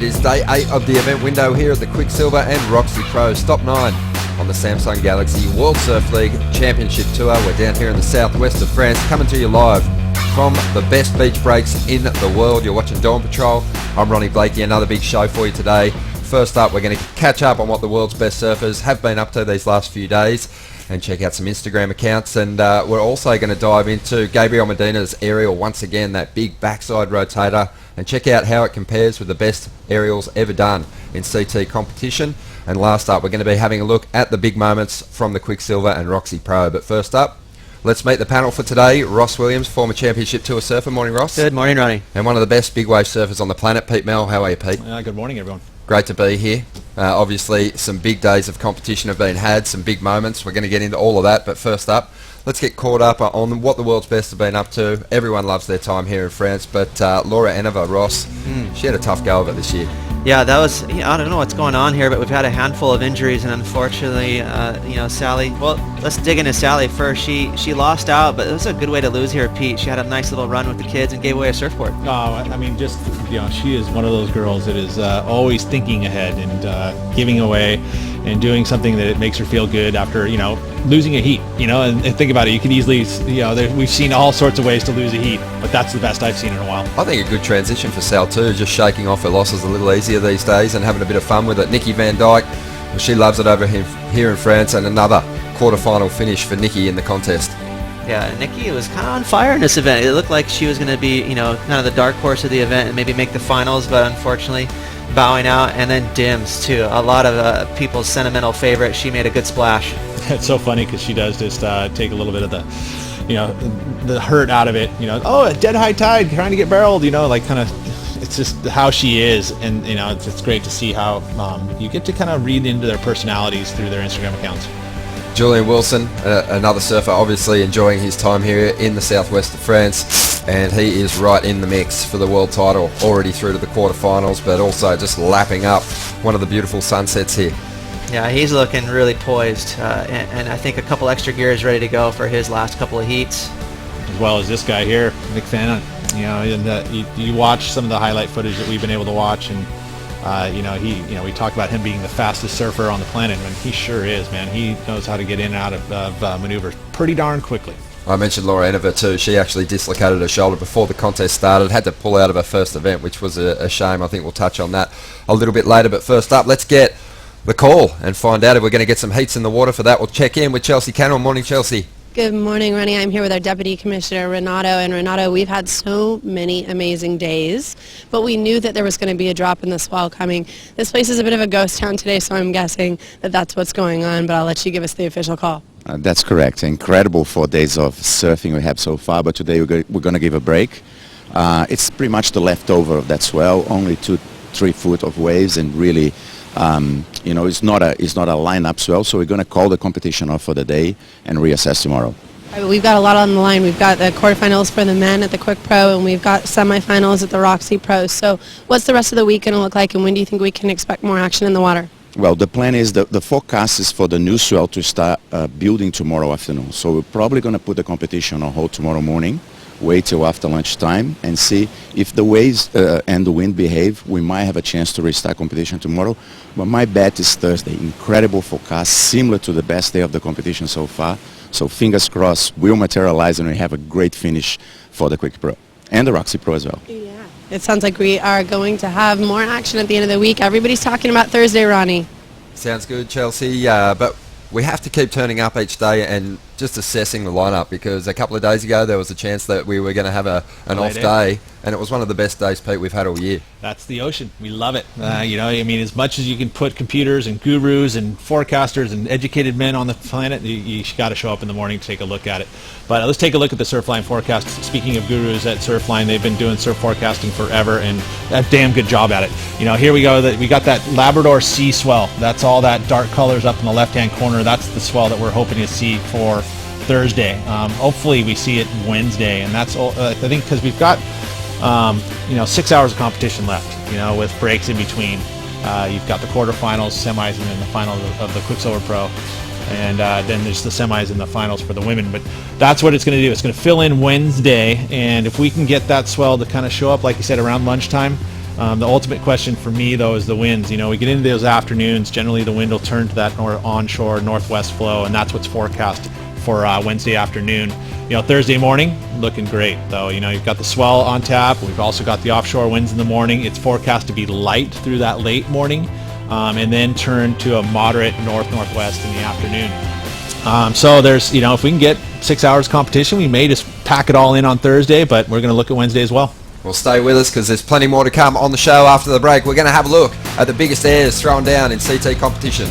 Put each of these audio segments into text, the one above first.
is day 8 of the event window here at the Quiksilver and Roxy Pro. Stop 9 on the Samsung Galaxy World Surf League Championship Tour. We're down here in the southwest of France, coming to you live from the best beach breaks in the world. You're watching Dawn Patrol. I'm Ronnie Blakey. Another big show for you today. First up, we're going to catch up on what the world's best surfers have been up to these last few days and check out some Instagram accounts. And we're also going to dive into Gabriel Medina's aerial once again, that big backside rotator, and check out how it compares with the best aerials ever done in CT competition. And last up, we're going to be having a look at the big moments from the Quiksilver and Roxy Pro. But first up, let's meet the panel for today. Ross Williams, former Championship Tour surfer. Morning, Ross. Good morning, Ronnie. And one of the best big wave surfers on the planet, Pete Mel. How are you, Pete? Good morning, everyone. Great to be here. Obviously, some big days of competition have been had, some big moments. We're going to get into all of that. But first up, let's get caught up on what the world's best have been up to. Everyone loves their time here in France, but Laura Eneva, Ross, she had a tough go of it this year. Yeah, that was, I don't know what's going on here, but we've had a handful of injuries, and unfortunately, Sally, well, let's dig into Sally first. She lost out, but it was a good way to lose here, Pete. She had a nice little run with the kids and gave away a surfboard. She is one of those girls that is always thinking ahead and giving away and doing something that makes her feel good after, losing a heat, and think about it. You can easily, we've seen all sorts of ways to lose a heat, but that's the best I've seen in a while. I think a good transition for Sal too, just shaking off her losses a little easier these days and having a bit of fun with it. Nikki Van Dyke, well, she loves it over here in France, and another quarter-final finish for Nikki in the contest. Yeah, Nikki was kind of on fire in this event. It looked like she was going to be, kind of the dark horse of the event and maybe make the finals, but unfortunately bowing out. And then Dims too, a lot of people's sentimental favorite. She made a good splash. It's so funny because she does just take a little bit of the hurt out of it. A dead high tide, trying to get barreled. It's just how she is, and it's great to see how you get to kind of read into their personalities through their Instagram accounts. Julian Wilson, another surfer, obviously enjoying his time here in the southwest of France, and he is right in the mix for the world title, already through to the quarterfinals, but also just lapping up one of the beautiful sunsets here. Yeah, he's looking really poised, and I think a couple extra gears ready to go for his last couple of heats. As well as this guy here, Nick Fannon. You watch some of the highlight footage that we've been able to watch, and we talked about him being the fastest surfer on the planet, and he sure is, man. He knows how to get in and out of maneuvers pretty darn quickly. I mentioned Laura Eneva too. She actually dislocated her shoulder before the contest started, had to pull out of her first event, which was a shame. I think we'll touch on that a little bit later. But first up, let's get the call and find out if we're going to get some heats in the water. For that, we'll check in with Chelsea Cannell. Morning, Chelsea. Good morning, Ronnie. I'm here with our Deputy Commissioner, Renato. And Renato, we've had so many amazing days, but we knew that there was going to be a drop in the swell coming. This place is a bit of a ghost town today, so I'm guessing that that's what's going on, but I'll let you give us the official call. That's correct. Incredible 4 days of surfing we have so far, but today we're going to give a break. It's pretty much the leftover of that swell, only 2-3 foot of waves, and really it's not a lineup swell, so we're going to call the competition off for the day and reassess tomorrow. All right, we've got a lot on the line. We've got the quarterfinals for the men at the Quick Pro, and we've got semifinals at the Roxy Pro. So what's the rest of the week going to look like, and when do you think we can expect more action in the water? Well, the plan is the forecast is for the new swell to start building tomorrow afternoon. So we're probably going to put the competition on hold tomorrow morning, wait till after lunchtime, and see if the waves and the wind behave. We might have a chance to restart competition tomorrow, but my bet is Thursday. Incredible forecast, similar to the best day of the competition so far. So fingers crossed, will materialize, and we have a great finish for the Quick Pro and the Roxy Pro as well. Yeah, it sounds like we are going to have more action at the end of the week. Everybody's talking about Thursday, Ronnie. Sounds good, Chelsea. But we have to keep turning up each day and just assessing the lineup, because a couple of days ago there was a chance that we were going to have an off day, and it was one of the best days, Pete, we've had all year. That's the ocean. We love it. As much as you can put computers and gurus and forecasters and educated men on the planet, you got to show up in the morning to take a look at it. But let's take a look at the Surfline forecast. Speaking of gurus at Surfline, they've been doing surf forecasting forever, and a damn good job at it. Here we go. We got that Labrador Sea swell. That's all that dark colors up in the left-hand corner. That's the swell that we're hoping to see for Thursday. Hopefully we see it Wednesday, and that's all, I think, because we've got 6 hours of competition left, with breaks in between. You've got the quarterfinals, semis, and then the final of the Quiksilver Pro, and then there's the semis and the finals for the women. But that's what it's going to do. It's going to fill in Wednesday, and if we can get that swell to kind of show up, like you said, around lunchtime, The ultimate question for me, though, is the winds. You know, we get into those afternoons, generally the wind will turn to that onshore northwest flow, and that's what's forecast for Wednesday afternoon. You know, Thursday morning, looking great, though. You know, you've got the swell on tap. We've also got the offshore winds in the morning. It's forecast to be light through that late morning, and then turn to a moderate north-northwest in the afternoon. So there's, you know, if we can get 6 hours competition, we may just pack it all in on Thursday, but we're going to look at Wednesday as well. Well, stay with us because there's plenty more to come on the show after the break. We're going to have a look at the biggest airs thrown down in CT competition.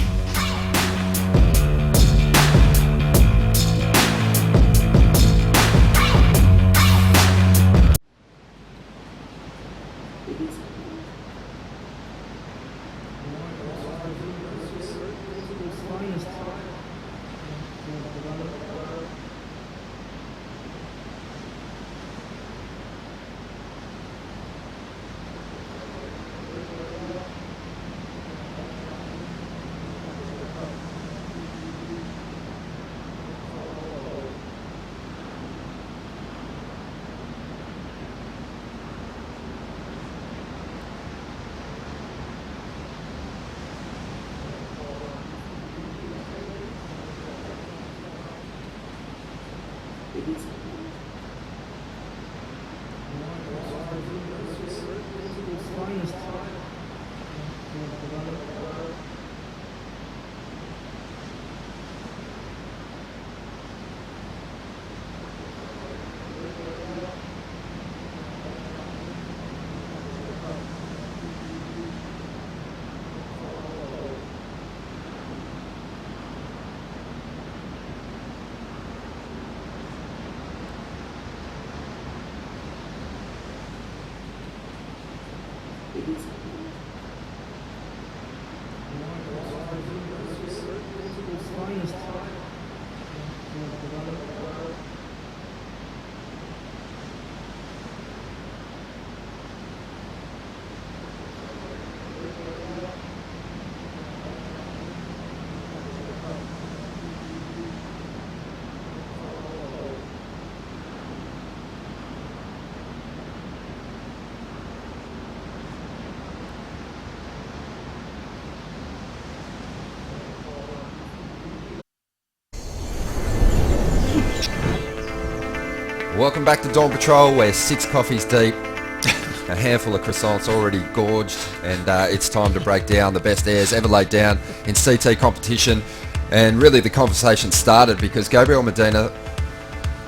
Welcome back to Dawn Patrol. We're 6 coffees deep, a handful of croissants already gorged, and it's time to break down the best airs ever laid down in CT competition. And really the conversation started because Gabriel Medina,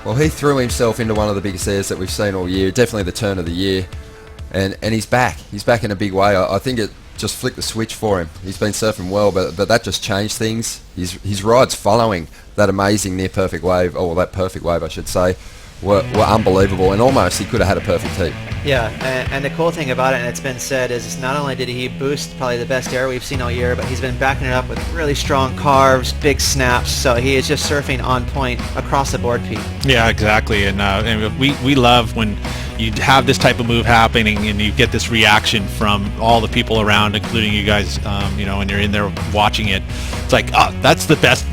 well, he threw himself into one of the biggest airs that we've seen all year, definitely the turn of the year, and he's back. He's back in a big way. I think it just flicked the switch for him. He's been surfing well, but that just changed things. His rides following that amazing near perfect wave, or that perfect wave I should say, were unbelievable, and almost he could have had a perfect heat. Yeah, and the cool thing about it, and it's been said, is not only did he boost probably the best air we've seen all year, but he's been backing it up with really strong carves, big snaps, so he is just surfing on point across the board, Pete. Yeah, exactly, and we love when you have this type of move happening and you get this reaction from all the people around, including you guys, when you're in there watching it. It's like, oh, that's the best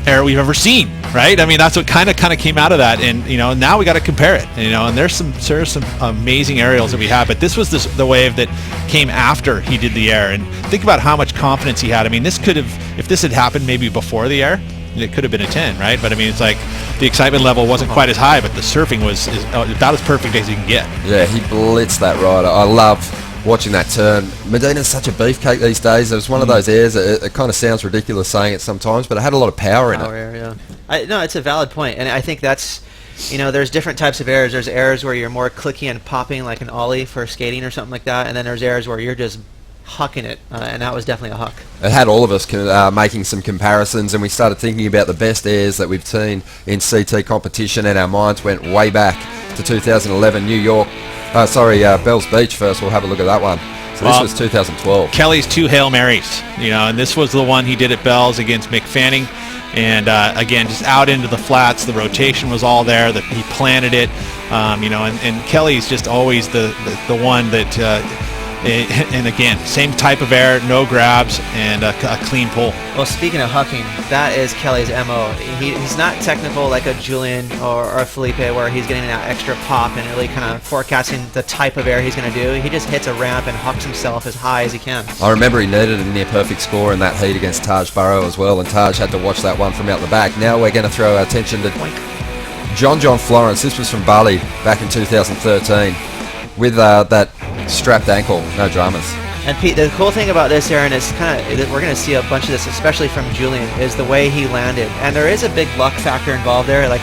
air we've ever seen, right? I mean, that's what kind of came out of that, and now we got to compare it, and there's some amazing aerials that we have, but this was the wave that came after he did the air, and think about how much confidence he had. I mean, this could have, if this had happened maybe before the air, it could have been a 10, right? But I mean, it's like the excitement level wasn't quite as high, but the surfing was about as perfect as you can get. Yeah, he blitzed that rider. I love watching that turn. Medina's such a beefcake these days. It was one of those airs, it kind of sounds ridiculous saying it sometimes, but it had a lot of power in it. Yeah. No, it's a valid point, and I think that's, there's different types of airs. There's airs where you're more clicky and popping like an ollie for skating or something like that, and then there's airs where you're just hucking it, and that was definitely a huck. It had all of us making some comparisons, and we started thinking about the best airs that we've seen in CT competition, and our minds went way back to 2011 New York. Bells Beach first. We'll have a look at that one. So this was 2012. Kelly's 2 Hail Marys, and this was the one he did at Bells against Mick Fanning. And again, just out into the flats, the rotation was all there. That he planted it, and Kelly's just always the one that And again, same type of air, no grabs, and a clean pull. Well, speaking of hucking, that is Kelly's MO. He's not technical like a Julian or a Felipe where he's getting that extra pop and really kind of forecasting the type of air he's going to do. He just hits a ramp and hucks himself as high as he can. I remember he needed a near perfect score in that heat against Taj Burrow as well, and Taj had to watch that one from out the back. Now we're going to throw our attention to John Florence. This was from Bali back in 2013 with that strapped ankle, no dramas. And Pete, the cool thing about this, Aaron, is we're going to see a bunch of this, especially from Julian, is the way he landed. And there is a big luck factor involved there. Like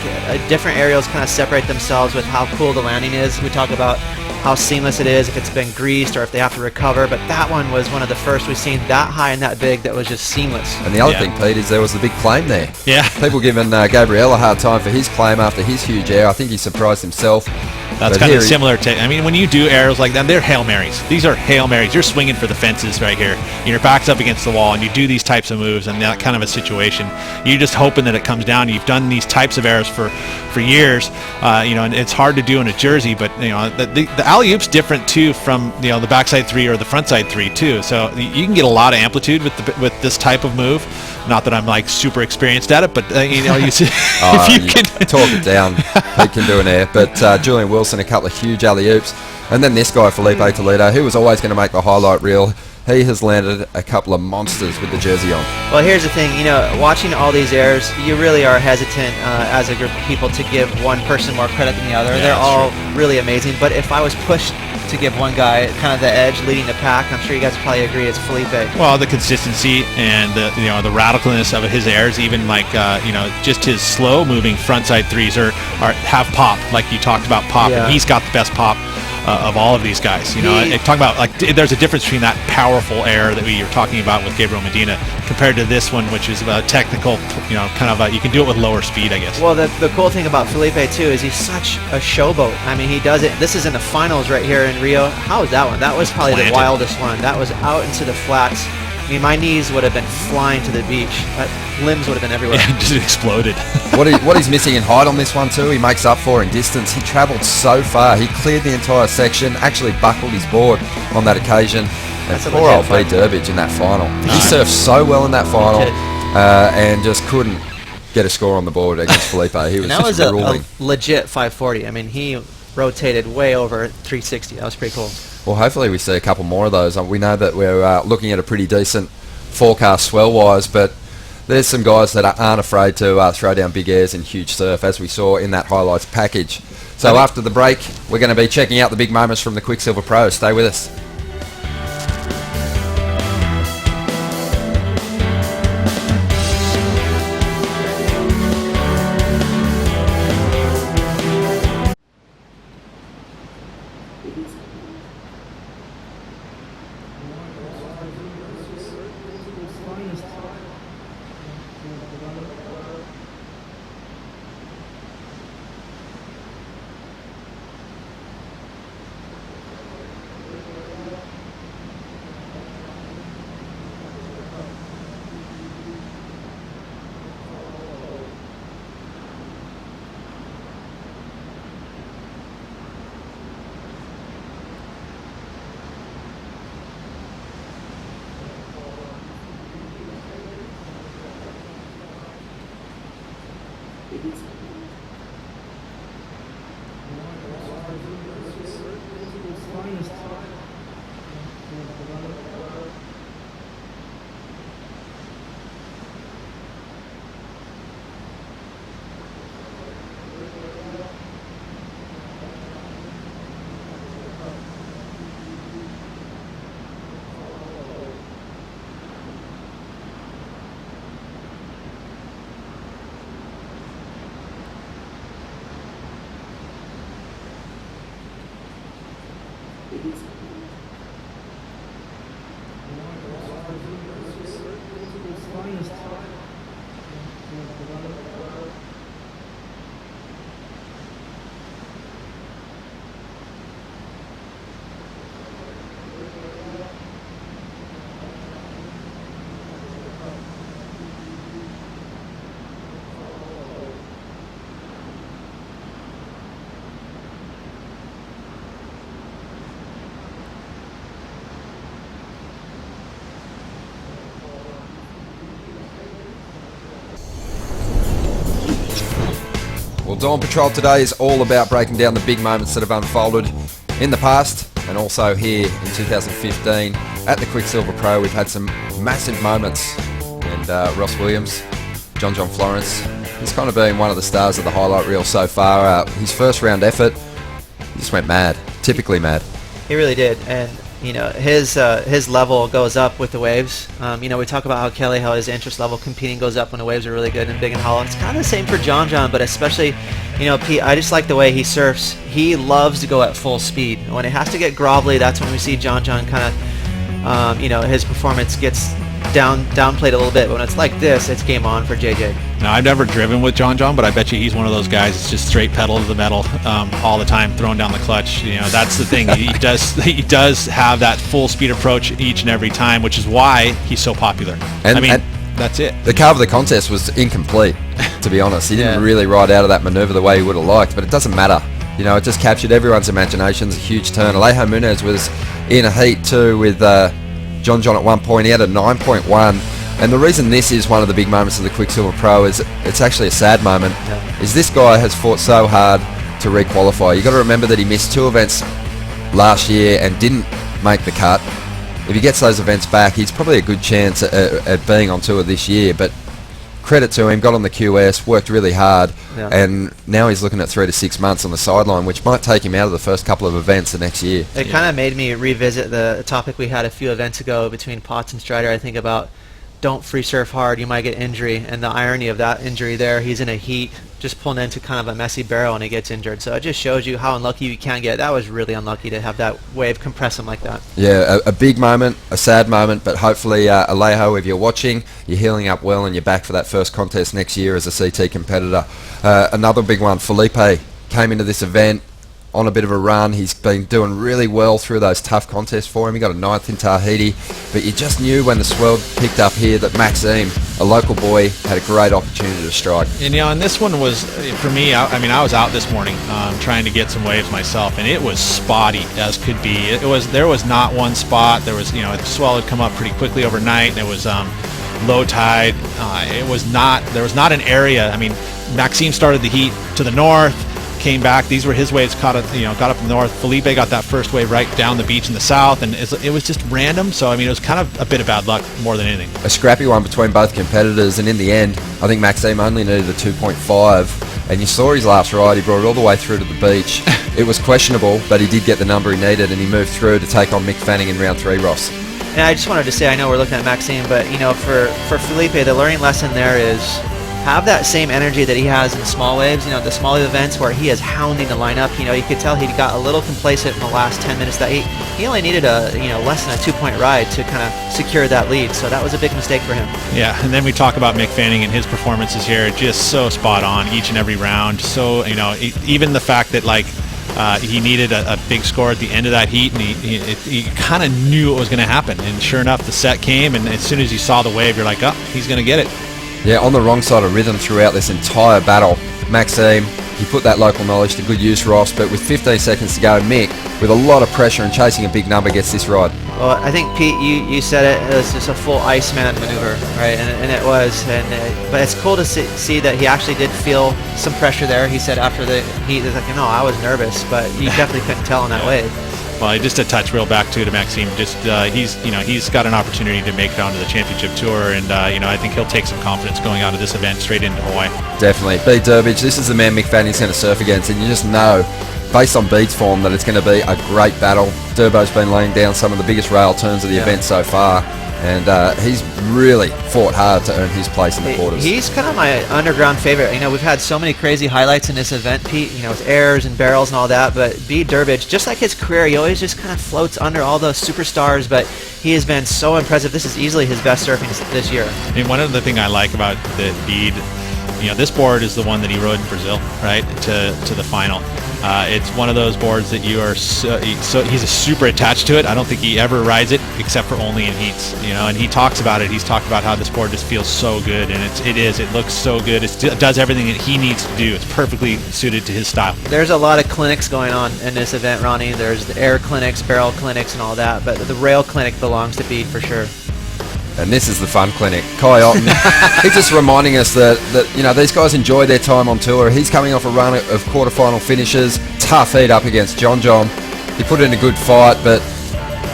different aerials kind of separate themselves with how cool the landing is. We talk about how seamless it is if it's been greased or if they have to recover. But that one was one of the first we've seen that high and that big that was just seamless. And the other thing, Pete, is there was the big claim there. Yeah. People giving Gabriel a hard time for his claim after his huge air. I think he surprised himself. That's kind of similar to, I mean, when you do aerials like that, they're Hail Marys. These are Hail Marys. You're swinging for the fences right here. Your back's up against the wall, and you do these types of moves in that kind of a situation. You're just hoping that it comes down. You've done these types of airs for years, and it's hard to do in a jersey, but, the alley-oop's different, too, from, the backside three or the frontside three, too. So you can get a lot of amplitude with this type of move. Not that I'm, like, super experienced at it, but, you see, if you can talk it down, he can do an air. But Julian Wilson, a couple of huge alley-oops. And then this guy, Felipe Toledo, who was always going to make the highlight reel, he has landed a couple of monsters with the jersey on. Well, here's the thing, watching all these airs, you really are hesitant as a group of people to give one person more credit than the other. Yeah, they're all really amazing, but if I was pushed to give one guy kind of the edge leading the pack, I'm sure you guys would probably agree it's Felipe. Well, the consistency and the radicalness of his airs, even like just his slow moving frontside threes have pop, like you talked about pop, Yeah. and he's got the best pop of all of these guys. Talking about, like, there's a difference between that powerful air that we were talking about with Gabriel Medina compared to this one, which is technical, you can do it with lower speed, I guess. Well, the cool thing about Felipe too is he's such a showboat. I mean, he does it. This is in the finals right here in Rio. How was that one? That was probably the wildest one. That was out into the flats. I mean, my knees would have been flying to the beach. Limbs would have been everywhere. Yeah, just exploded. What he's missing in height on this one too, he makes up for in distance. He travelled so far. He cleared the entire section, actually buckled his board on that occasion. And That's a poor old legit B. Durbidge in that final. He surfed so well in that final and just couldn't get a score on the board against Felipe. He was and that was just a ruling. legit 540. I mean, he rotated way over 360. That was pretty cool. Well, hopefully we see a couple more of those. We know that we're looking at a pretty decent forecast swell-wise, but there's some guys that aren't afraid to throw down big airs in huge surf, as we saw in that highlights package. So after the break, we're going to be checking out the big moments from the Quiksilver Pros. Stay with us. Well, Dawn Patrol today is all about breaking down the big moments that have unfolded in the past and also here in 2015 at the Quiksilver Pro. We've had some massive moments, and Ross Williams, John Florence, he's kind of been one of the stars of the highlight reel so far. His first round effort, he just went mad, typically mad. He really did, and you know his level goes up with the waves. You know, we talk about how his interest level competing goes up when the waves are really good and big and hollow. It's kind of the same for John, but especially, you know, Pete, I just like the way he surfs. He loves to go at full speed. When it has to get grovelly, that's when we see John kind of, you know, his performance gets downplayed a little bit. But when it's like this, it's game on for JJ. Now, I've never driven with John, but I bet you he's one of those guys that's just straight pedal to the metal all the time, throwing down the clutch. You know, that's the thing. He does have that full speed approach each and every time, which is why he's so popular. And, I mean, and that's it. the carve of the contest was incomplete, to be honest. He didn't really ride out of that maneuver the way he would have liked, but it doesn't matter. You know, it just captured everyone's imaginations. A huge turn. Alejo Munez was in a heat too with John at one point. He had a 9.1. And the reason this is one of the big moments of the Quiksilver Pro is it's actually a sad moment, is this guy has fought so hard to re-qualify. You've got to remember that he missed 2 events last year and didn't make the cut. If he gets those events back, he's probably a good chance at being on tour this year. But credit to him, got on the QS, worked really hard, and now he's looking at 3 to 6 months on the sideline, which might take him out of the first couple of events the next year. It kind of made me revisit the topic we had a few events ago between Potts and Strider, I think, about don't free surf hard, you might get injury, and the irony of that injury there, he's in a heat, just pulling into kind of a messy barrel and he gets injured. So it just shows you how unlucky you can get. That was really unlucky to have that wave compress him like that. Yeah, a big moment, a sad moment, but hopefully, Alejo, if you're watching, you're healing up well and you're back for that first contest next year as a CT competitor. Another big one, Felipe came into this event on a bit of a run. He's been doing really well through those tough contests for him. He got a 9th in Tahiti, but you just knew when the swell picked up here that Maxime, a local boy, had a great opportunity to strike. And you know, and this one was, for me, I mean, I was out this morning trying to get some waves myself, and it was spotty as could be. There was not one spot. There was, you know, the swell had come up pretty quickly overnight, and it was low tide. There was not an area. I mean, Maxime started the heat to the north, came back. These were his waves, got up in the north. Felipe got that first wave right down the beach in the south, and it was just random. So I mean, it was kind of a bit of bad luck more than anything. A scrappy one between both competitors, and in the end, I think Maxime only needed a 2.5, and you saw his last ride. He brought it all the way through to the beach. It was questionable, but he did get the number he needed, and he moved through to take on Mick Fanning in round 3, Ross. And I just wanted to say, I know we're looking at Maxime, but you know, for Felipe, the learning lesson there is have that same energy that he has in small waves, you know, the small events where he is hounding the lineup. You know, you could tell he got a little complacent in the last 10 minutes. That he only needed less than a 2-point ride to kind of secure that lead. So that was a big mistake for him. Yeah, and then we talk about Mick Fanning and his performances here, just so spot on each and every round. So, you know, even the fact that he needed a big score at the end of that heat, and he kind of knew it was going to happen. And sure enough, the set came, and as soon as you saw the wave, you're like, oh, he's going to get it. Yeah, on the wrong side of rhythm throughout this entire battle. Maxime, he put that local knowledge to good use, Ross, but with 15 seconds to go, Mick, with a lot of pressure and chasing a big number, gets this ride. Well, I think, Pete, you said it was just a full Iceman maneuver, right? And it was. But it's cool to see that he actually did feel some pressure there. He said after the heat, he's like, I was nervous, but you definitely couldn't tell on that wave. Well, just a touch real back to Maxime. Just he's got an opportunity to make it onto the championship tour, and I think he'll take some confidence going out of this event straight into Hawaii. Definitely. Bede Durbridge, this is the man Mick Fanning's going to surf against, and you just know, based on Bede's form, that it's going to be a great battle. Durbo's been laying down some of the biggest rail turns of the event so far, and he's really fought hard to earn his place in the quarters. He's kind of my underground favorite. You know, we've had so many crazy highlights in this event, Pete, you know, with airs and barrels and all that, but Bede Durbridge, just like his career, he always just kind of floats under all those superstars, but he has been so impressive. This is easily his best surfing this year. I mean, one of the things I like about the Bede, you know, this board is the one that he rode in Brazil, right, to the final. It's one of those boards that you are he's super attached to it. I don't think he ever rides it except for only in heats, you know, and he talks about it. He's talked about how this board just feels so good, and it looks so good. It does everything that he needs to do. It's perfectly suited to his style. There's a lot of clinics going on in this event, Ronnie. There's the air clinics, barrel clinics, and all that, but the rail clinic belongs to Bede for sure. And this is the fun clinic. Kai Otten, he's just reminding us that these guys enjoy their time on tour. He's coming off a run of quarterfinal finishes. Tough heat up against John. He put in a good fight, but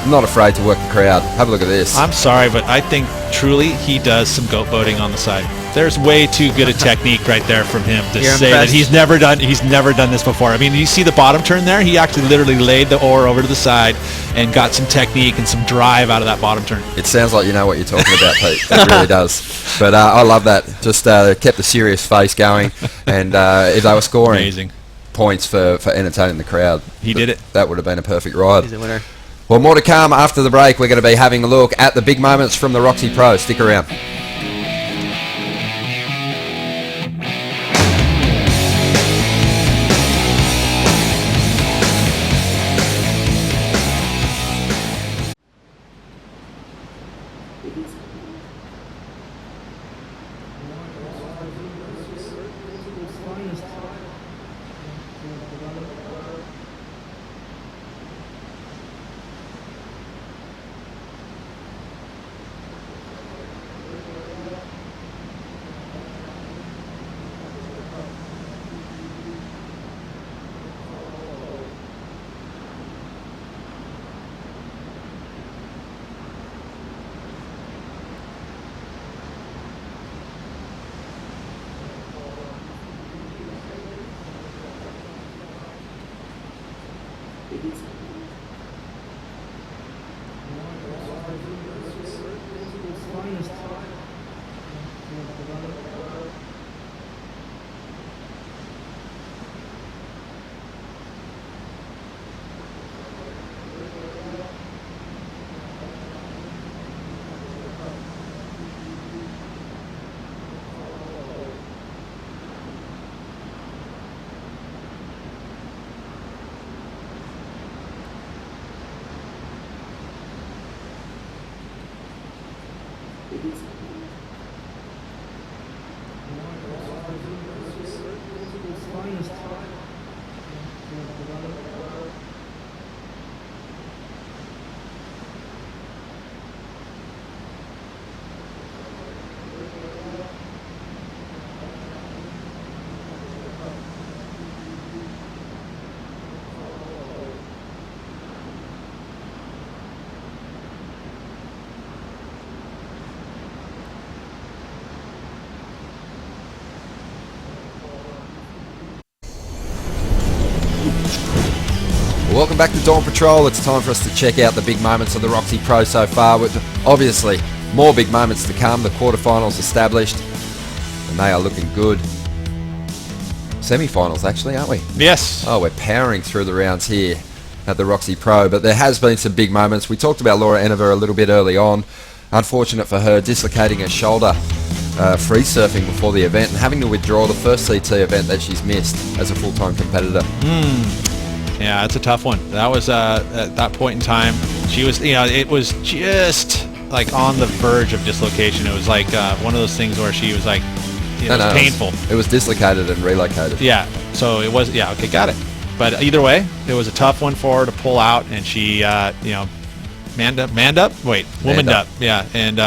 not afraid to work the crowd. Have a look at this. I'm sorry, but I think truly he does some goat boating on the side. There's way too good a technique right there from him to You're say impressed? that he's never done this before. I mean, you see the bottom turn there? He actually literally laid the oar over to the side and got some technique and some drive out of that bottom turn. It sounds like you know what you're talking about, Pete. It really does. But I love that. Just kept the serious face going, and if they were scoring Amazing. points for entertaining the crowd, He did it. That would have been a perfect ride. He's a winner. Well, more to come after the break. We're going to be having a look at the big moments from the Roxy Pro. Stick around. Welcome back to Dawn Patrol. It's time for us to check out the big moments of the Roxy Pro so far, with obviously more big moments to come. The quarterfinals established, and they are looking good. Semi-finals, actually, aren't we? Yes. Oh, we're powering through the rounds here at the Roxy Pro, but there has been some big moments. We talked about Laura Enever a little bit early on. Unfortunate for her, dislocating her shoulder free surfing before the event and having to withdraw the first CT event that she's missed as a full-time competitor. Yeah, it's a tough one. That was at that point in time, she was, it was just like on the verge of dislocation. It was like one of those things where she was like, it was painful. It was dislocated and relocated. Yeah, so it was, okay, got it. But either way, it was a tough one for her to pull out, and she, womaned up, yeah, and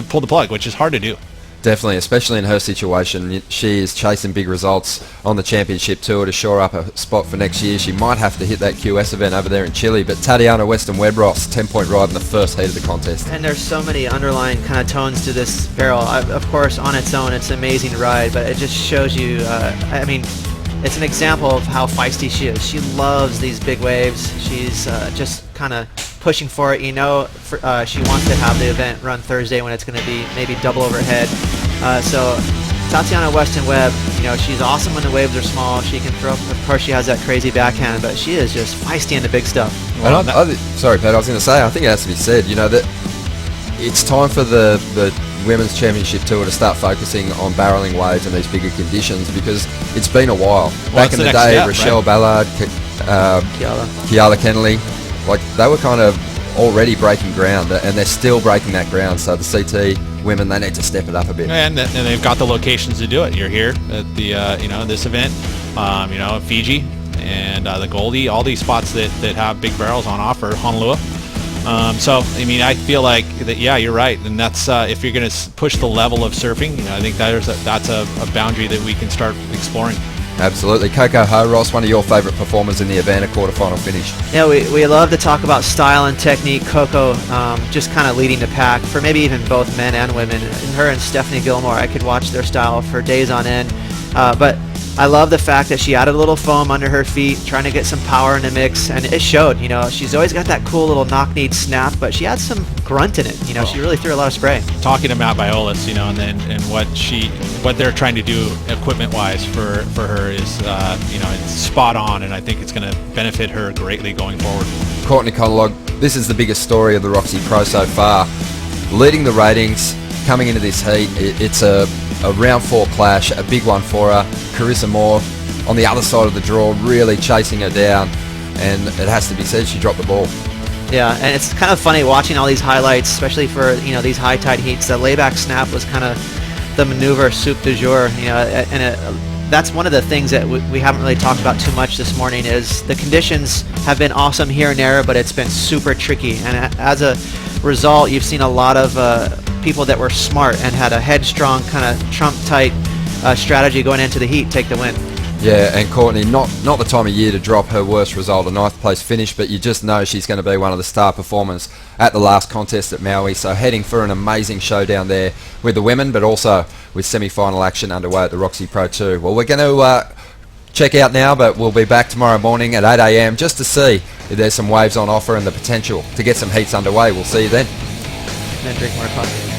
pulled the plug, which is hard to do. Definitely, especially in her situation. She is chasing big results on the championship tour to shore up a spot for next year. She might have to hit that QS event over there in Chile, but Tatiana Weston-Webross, 10-point ride in the first heat of the contest. And there's so many underlying kind of tones to this barrel. Of course, on its own, it's an amazing ride, but it just shows you, it's an example of how feisty she is. She loves these big waves. She's just kind of pushing for it. She wants to have the event run Thursday when it's going to be maybe double overhead. So Tatiana Weston-Webb, she's awesome when the waves are small. She can throw. Of course, she has that crazy backhand, but she is just feisty in the big stuff. Well, sorry, Pat. I was going to say, I think it has to be said, that it's time for the Women's Championship Tour to start focusing on barreling waves in these bigger conditions, because it's been a while. Back in the day, Rochelle Ballard, Kiala Kennelly, they were kind of already breaking ground, and they're still breaking that ground. So the CT women, they need to step it up a bit. And they've got the locations to do it. You're here at the this event, Fiji and the Goldie, all these spots that have big barrels on offer. Honolulu. So I mean, I feel like that. Yeah, you're right, and that's if you're going to push the level of surfing, I think that's a boundary that we can start exploring. Absolutely. Coco Ho, Ross, one of your favourite performers in the Havana quarterfinal finish. Yeah, we love to talk about style and technique. Coco just kind of leading the pack for maybe even both men and women. And her and Stephanie Gilmore, I could watch their style for days on end. But I love the fact that she added a little foam under her feet, trying to get some power in the mix, and it showed. She's always got that cool little knock-kneed snap, but she had some grunt in it. She really threw a lot of spray. Talking to Matt Violas, and what they're trying to do equipment-wise for her is, it's spot on, and I think it's going to benefit her greatly going forward. Courtney Conlog, this is the biggest story of the Roxy Pro so far. Leading the ratings, coming into this heat, it's a round 4 clash, a big one for her. Carissa Moore on the other side of the draw, really chasing her down, and it has to be said, she dropped the ball. Yeah, and it's kind of funny watching all these highlights, especially for these high tide heats. The layback snap was kind of the maneuver soup du jour, that's one of the things that we haven't really talked about too much this morning. Is the conditions have been awesome here and there, but it's been super tricky, and as a result, you've seen a lot of people that were smart and had a headstrong kind of Trump-type strategy going into the heat take the win. Yeah, and Courtney, not the time of year to drop her worst result, a 9th place finish, but you just know she's going to be one of the star performers at the last contest at Maui, so heading for an amazing showdown there with the women, but also with semi-final action underway at the Roxy Pro 2. Well, we're going to check out now, but we'll be back tomorrow morning at 8 a.m. just to see if there's some waves on offer and the potential to get some heats underway. We'll see you then. And then drink more coffee.